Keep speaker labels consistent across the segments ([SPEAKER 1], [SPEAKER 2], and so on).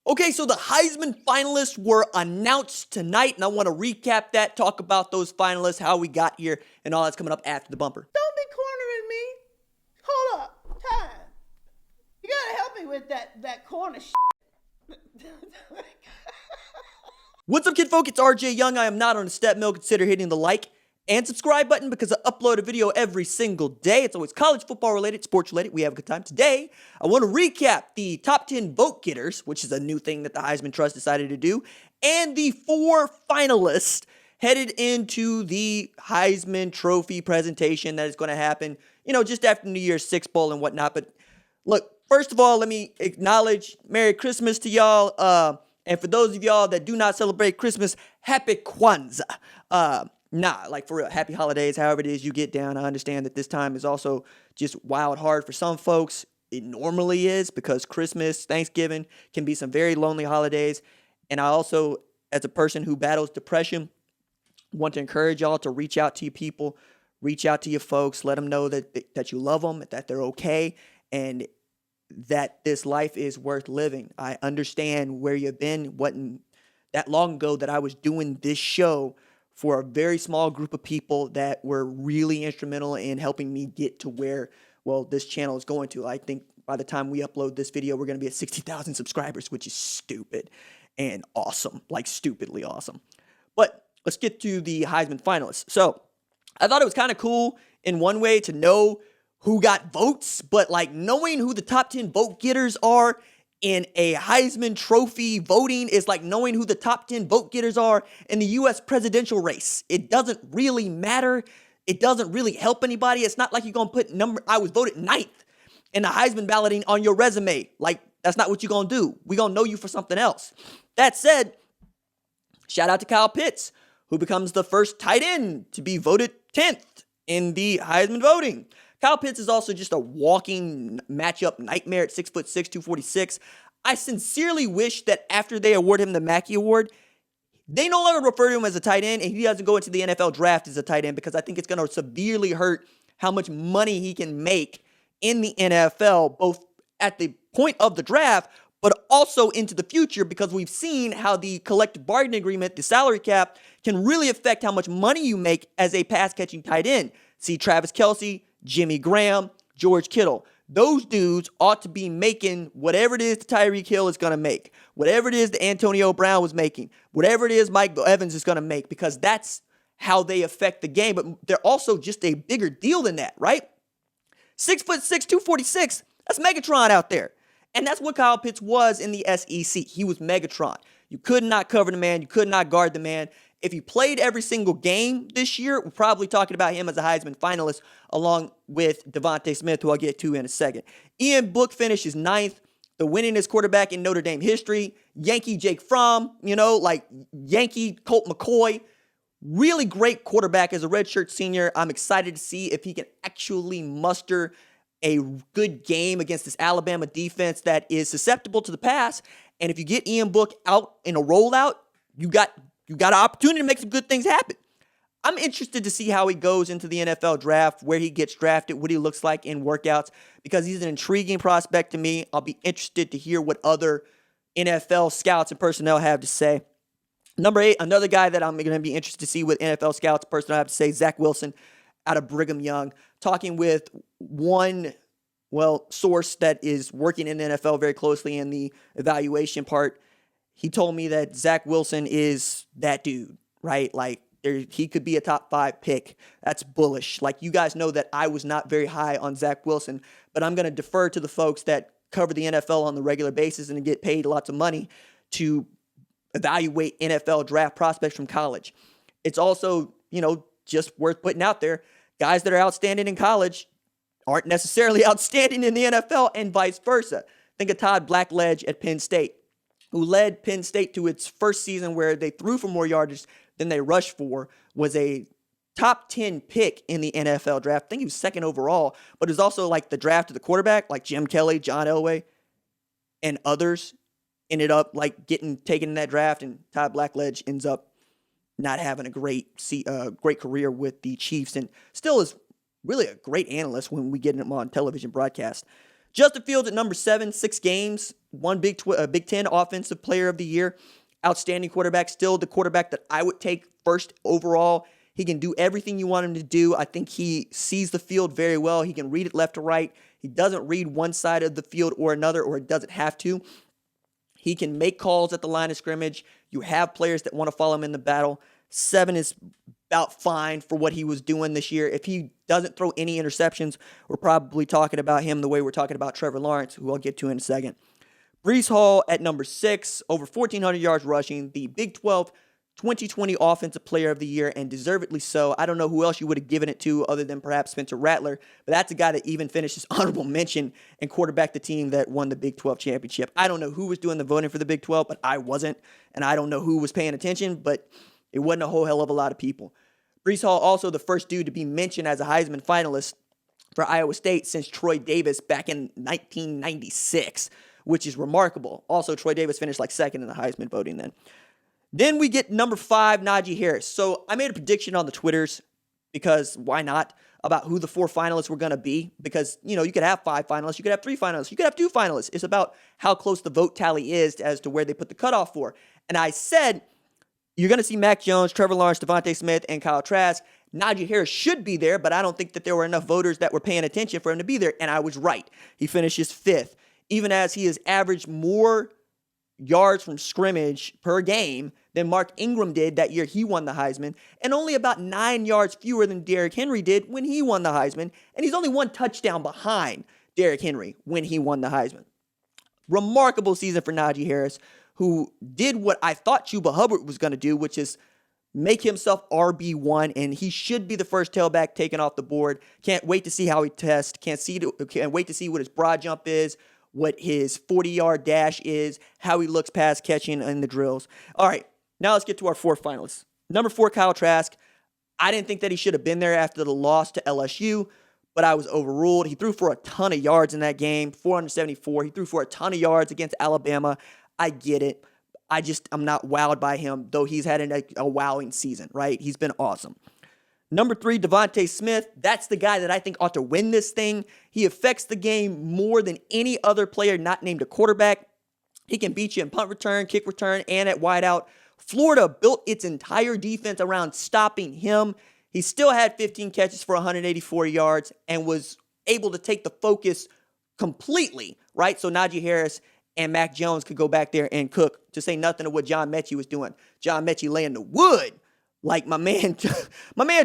[SPEAKER 1] Okay, so the Heisman finalists were announced tonight, and I want to recap that, talk about those finalists, how we got here, and all that's coming up after the bumper.
[SPEAKER 2] Don't be cornering me. Hold up. Time. You gotta help me with that corner shit.
[SPEAKER 1] What's up, kid folk? It's RJ Young. I am not on a step mill. Consider hitting the like and subscribe button because I upload a video every single day. It's always college football related, sports related. We have a good time. Today, I want to recap the top 10 vote getters, which is a new thing that the Heisman Trust decided to do, and the 4 finalists headed into the Heisman Trophy presentation that is going to happen, just after New Year's Six Bowl and whatnot. But look, first of all, let me acknowledge Merry Christmas to y'all. And for those of y'all that do not celebrate Christmas, Happy Kwanzaa. For real, happy holidays, however it is you get down. I understand that this time is also just wild hard for some folks. It normally is because Christmas, Thanksgiving can be some very lonely holidays. And I also, as a person who battles depression, want to encourage y'all to reach out to your people, reach out to your folks, let them know that you love them, that they're okay, and that this life is worth living. I understand where you've been. Wasn't that long ago that I was doing this show for a very small group of people that were really instrumental in helping me get to where, this channel is going to. I think by the time we upload this video, we're going to be at 60,000 subscribers, which is stupid and awesome, like stupidly awesome. But let's get to the Heisman finalists. So I thought it was kind of cool in one way to know who got votes, but knowing who the top 10 vote getters are in a Heisman Trophy voting is like knowing who the top 10 vote getters are in the U.S. presidential race. It doesn't really matter. It doesn't really help anybody. It's not like you're going to put I was voted 9th in the Heisman balloting on your resume. That's not what you're going to do. We're going to know you for something else. That said, shout out to Kyle Pitts, who becomes the first tight end to be voted 10th in the Heisman voting. Kyle Pitts is also just a walking matchup nightmare at 6'6", 246. I sincerely wish that after they award him the Mackey Award, they no longer refer to him as a tight end and he doesn't go into the NFL draft as a tight end, because I think it's going to severely hurt how much money he can make in the NFL, both at the point of the draft, but also into the future, because we've seen how the collective bargaining agreement, the salary cap, can really affect how much money you make as a pass-catching tight end. See Travis Kelce, Jimmy Graham, George Kittle. Those dudes ought to be making whatever it is that Tyreek Hill is going to make, whatever it is that Antonio Brown was making, whatever it is Mike Evans is going to make, because that's how they affect the game. But they're also just a bigger deal than that, right? 6'6", 246, that's Megatron out there. And that's what Kyle Pitts was in the SEC. He was Megatron. You could not cover the man. You could not guard the man. If he played every single game this year, we're probably talking about him as a Heisman finalist along with DeVonta Smith, who I'll get to in a second. Ian Book finishes 9th, the winningest quarterback in Notre Dame history. Yankee Jake Fromm, Yankee Colt McCoy. Really great quarterback as a redshirt senior. I'm excited to see if he can actually muster a good game against this Alabama defense that is susceptible to the pass. And if you get Ian Book out in a rollout, you got an opportunity to make some good things happen. I'm interested to see how he goes into the NFL draft, where he gets drafted, what he looks like in workouts, because he's an intriguing prospect to me. I'll be interested to hear what other NFL scouts and personnel have to say. Number 8, another guy that I'm going to be interested to see what NFL scouts and personnel have to say, Zach Wilson out of Brigham Young, talking with one source that is working in the NFL very closely in the evaluation part. He told me that Zach Wilson is that dude, right? He could be a top 5 pick. That's bullish. You guys know that I was not very high on Zach Wilson, but I'm going to defer to the folks that cover the NFL on the regular basis and get paid lots of money to evaluate NFL draft prospects from college. It's also, just worth putting out there. Guys that are outstanding in college aren't necessarily outstanding in the NFL, and vice versa. Think of Todd Blackledge at Penn State, who led Penn State to its first season where they threw for more yardage than they rushed for, was a top 10 pick in the NFL draft. I think he was 2nd overall, but it was also the draft of the quarterback, like Jim Kelly, John Elway, and others ended up getting taken in that draft, and Todd Blackledge ends up not having a great career with the Chiefs, and still is really a great analyst when we get him on television broadcast. Justin Fields at number 7, 6 games, one Big Ten Offensive Player of the Year. Outstanding quarterback, still the quarterback that I would take first overall. He can do everything you want him to do. I think he sees the field very well. He can read it left to right. He doesn't read one side of the field or another, or it doesn't have to. He can make calls at the line of scrimmage. You have players that want to follow him in the battle. 7 is about fine for what he was doing this year. If he doesn't throw any interceptions, we're probably talking about him the way we're talking about Trevor Lawrence, who I'll get to in a second. Breece Hall at number 6, over 1,400 yards rushing, the Big 12 2020 Offensive Player of the Year, and deservedly so. I don't know who else you would have given it to other than perhaps Spencer Rattler, but that's a guy that even finished his honorable mention and quarterbacked the team that won the Big 12 championship. I don't know who was doing the voting for the Big 12, but I wasn't, and I don't know who was paying attention, but it wasn't a whole hell of a lot of people. Breece Hall also the first dude to be mentioned as a Heisman finalist for Iowa State since Troy Davis back in 1996, which is remarkable. Also, Troy Davis finished like second in the Heisman voting then. Then we get number 5, Najee Harris. So I made a prediction on the Twitters, because why not, about who the 4 finalists were going to be. Because, you could have 5 finalists, you could have 3 finalists, you could have 2 finalists. It's about how close the vote tally is as to where they put the cutoff for. And I said, you're going to see Mac Jones, Trevor Lawrence, DeVonta Smith, and Kyle Trask. Najee Harris should be there, but I don't think that there were enough voters that were paying attention for him to be there. And I was right. He finishes 5th, even as he has averaged more yards from scrimmage per game than Mark Ingram did that year he won the Heisman, and only about 9 yards fewer than Derrick Henry did when he won the Heisman, and he's only 1 touchdown behind Derrick Henry when he won the Heisman. Remarkable season for Najee Harris, who did what I thought Chuba Hubbard was going to do, which is make himself RB1, and he should be the first tailback taken off the board. Can't wait to see how he tests. Can't wait to see what his broad jump is, what his 40-yard dash is, how he looks pass catching in the drills. All right, now let's get to our 4 finalists. Number 4, Kyle Trask. I didn't think that he should have been there after the loss to LSU, but I was overruled. He threw for a ton of yards in that game, 474. He threw for a ton of yards against Alabama. I get it. I'm not wowed by him, though he's had a wowing season, right? He's been awesome. Number 3, DeVonta Smith. That's the guy that I think ought to win this thing. He affects the game more than any other player not named a quarterback. He can beat you in punt return, kick return, and at wideout. Florida built its entire defense around stopping him. He still had 15 catches for 184 yards and was able to take the focus completely, right? So Najee Harris and Mac Jones could go back there and cook, to say nothing of what John Mechie was doing. John Mechie laying the wood like my man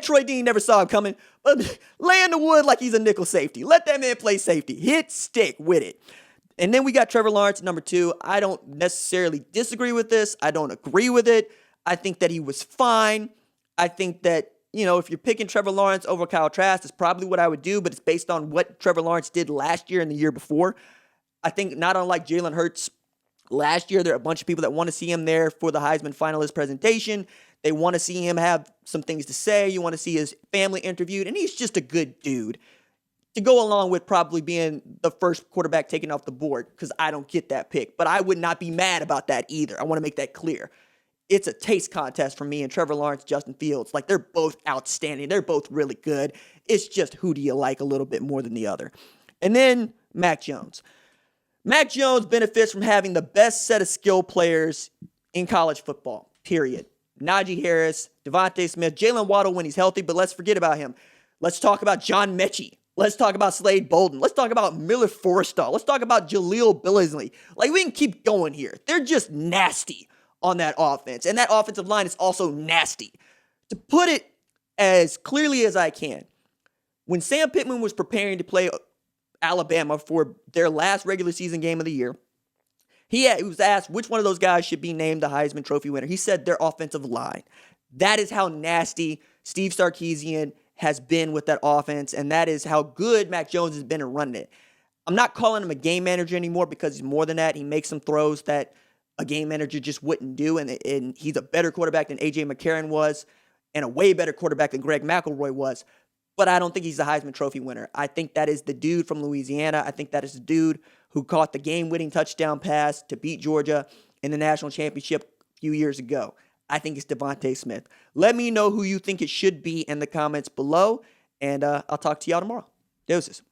[SPEAKER 1] Troy Dean never saw him coming, but laying the wood like he's a nickel safety. Let that man play safety. Hit stick with it. And then we got Trevor Lawrence at number 2. I don't necessarily disagree with this. I don't agree with it. I think that he was fine. I think that, if you're picking Trevor Lawrence over Kyle Trask, that's probably what I would do, but it's based on what Trevor Lawrence did last year and the year before. I think not unlike Jalen Hurts last year, there are a bunch of people that want to see him there for the Heisman finalist presentation. They want to see him have some things to say. You want to see his family interviewed, and he's just a good dude to go along with probably being the first quarterback taken off the board, because I don't get that pick. But I would not be mad about that either. I want to make that clear. It's a taste contest for me and Trevor Lawrence, Justin Fields. Like, they're both outstanding. They're both really good. It's just who do you like a little bit more than the other. And then Mac Jones. Mac Jones benefits from having the best set of skill players in college football, period. Najee Harris, DeVonta Smith, Jalen Waddle when he's healthy, but let's forget about him. Let's talk about John Mechie. Let's talk about Slade Bolden. Let's talk about Miller Forrestall. Let's talk about Jaleel Billingsley. Like, we can keep going here. They're just nasty on that offense, and that offensive line is also nasty. To put it as clearly as I can, when Sam Pittman was preparing to play Alabama for their last regular season game of the year, he was asked which one of those guys should be named the Heisman Trophy winner. He said their offensive line. That is how nasty Steve Sarkisian has been with that offense, and that is how good Mac Jones has been at running it. I'm not calling him a game manager anymore, because he's more than that. He makes some throws that a game manager just wouldn't do, and he's a better quarterback than A.J. McCarron was, and a way better quarterback than Greg McElroy was. But I don't think he's the Heisman Trophy winner. I think that is the dude from Louisiana. I think that is the dude who caught the game-winning touchdown pass to beat Georgia in the national championship a few years ago. I think it's DeVonta Smith. Let me know who you think it should be in the comments below, and I'll talk to y'all tomorrow. Deuces.